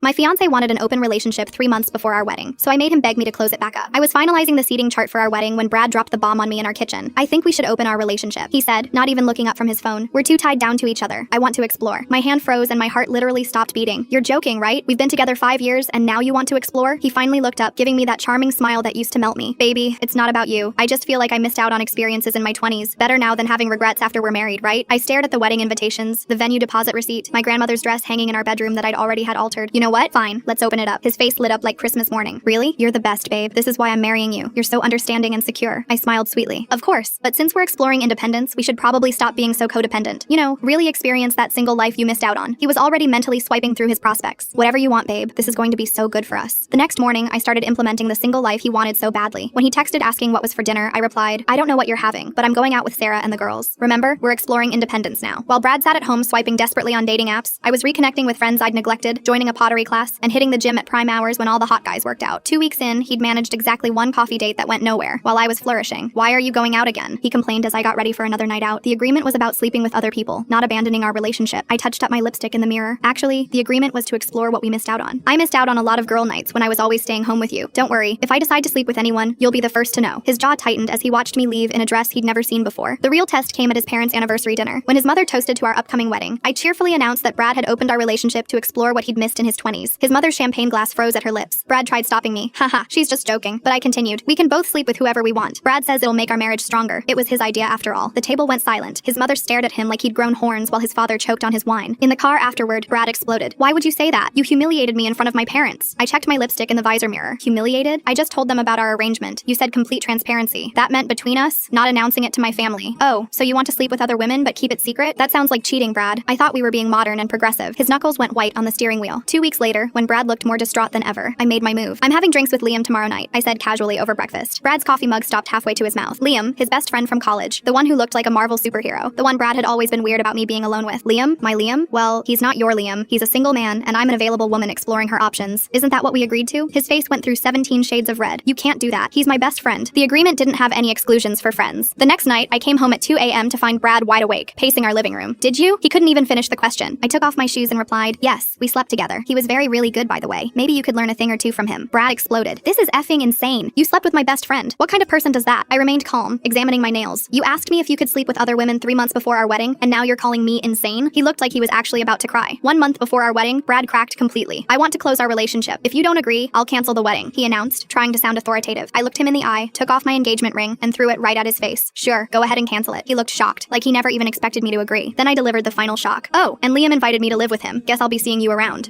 My fiancé wanted an open relationship 3 months before our wedding, so I made him beg me to close it back up. I was finalizing the seating chart for our wedding when Brad dropped the bomb on me in our kitchen. "I think we should open our relationship," he said, not even looking up from his phone. "We're too tied down to each other. I want to explore." My hand froze and my heart literally stopped beating. "You're joking, right? We've been together 5 years and now you want to explore?" He finally looked up, giving me that charming smile that used to melt me. "Baby, it's not about you. I just feel like I missed out on experiences in my 20s. Better now than having regrets after we're married, right?" I stared at the wedding invitations, the venue deposit receipt, my grandmother's dress hanging in our bedroom that I'd already had altered. "You know what? Fine, let's open it up." His face lit up like Christmas morning. "Really? You're the best, babe. This is why I'm marrying you. You're so understanding and secure." I smiled sweetly. "Of course, but since we're exploring independence, we should probably stop being so codependent. You know, really experience that single life you missed out on." He was already mentally swiping through his prospects. "Whatever you want, babe. This is going to be so good for us." The next morning, I started implementing the single life he wanted so badly. When he texted asking what was for dinner, I replied, "I don't know what you're having, but I'm going out with Sarah and the girls. Remember, we're exploring independence now." While Brad sat at home swiping desperately on dating apps, I was reconnecting with friends I'd neglected, joining a pottery class, and hitting the gym at prime hours when all the hot guys worked out. 2 weeks in, he'd managed exactly one coffee date that went nowhere, while I was flourishing. "Why are you going out again?" he complained as I got ready for another night out. The agreement was about sleeping with other people, not abandoning our relationship. I touched up my lipstick in the mirror. Actually, the agreement was to explore what we missed out on. "I missed out on a lot of girl nights when I was always staying home with you. Don't worry, if I decide to sleep with anyone, you'll be the first to know." His jaw tightened as he watched me leave in a dress he'd never seen before. The real test came at his parents' anniversary dinner. When his mother toasted to our upcoming wedding, I cheerfully announced that Brad had opened our relationship to explore what he'd missed in his 20s. His mother's champagne glass froze at her lips. Brad tried stopping me. "Haha, she's just joking." But I continued. "We can both sleep with whoever we want. Brad says it'll make our marriage stronger." It was his idea after all. The table went silent. His mother stared at him like he'd grown horns while his father choked on his wine. In the car afterward, Brad exploded. "Why would you say that? You humiliated me in front of my parents." I checked my lipstick in the visor mirror. "Humiliated? I just told them about our arrangement. You said complete transparency. That meant between us, not announcing it to my family." "Oh, so you want to sleep with other women but keep it secret? That sounds like cheating, Brad." I thought we were being modern and progressive. His knuckles went white on the steering wheel. 2 weeks later, when Brad looked more distraught than ever, I made my move. "I'm having drinks with Liam tomorrow night," I said casually over breakfast. Brad's coffee mug stopped halfway to his mouth. Liam, his best friend from college, the one who looked like a Marvel superhero, the one Brad had always been weird about me being alone with. "Liam? My Liam? Well, he's not your Liam. He's a single man, and I'm an available woman exploring her options. Isn't that what we agreed to?" His face went through 17 shades of red. "You can't do that. He's my best friend." The agreement didn't have any exclusions for friends. The next night, I came home at 2 a.m. to find Brad wide awake, pacing our living room. "Did you?" He couldn't even finish the question. I took off my shoes and replied, "Yes, we slept together. He was really good, by the way. Maybe you could learn a thing or two from him." Brad exploded. "This is effing insane. You slept with my best friend. What kind of person does that?" I remained calm, examining my nails. "You asked me if you could sleep with other women 3 months before our wedding, and now you're calling me insane?" He looked like he was actually about to cry. 1 month before our wedding, Brad cracked completely. "I want to close our relationship. If you don't agree, I'll cancel the wedding," he announced, trying to sound authoritative. I looked him in the eye, took off my engagement ring, and threw it right at his face. "Sure, go ahead and cancel it." He looked shocked, like he never even expected me to agree. Then I delivered the final shock. "Oh, and Liam invited me to live with him. Guess I'll be seeing you around."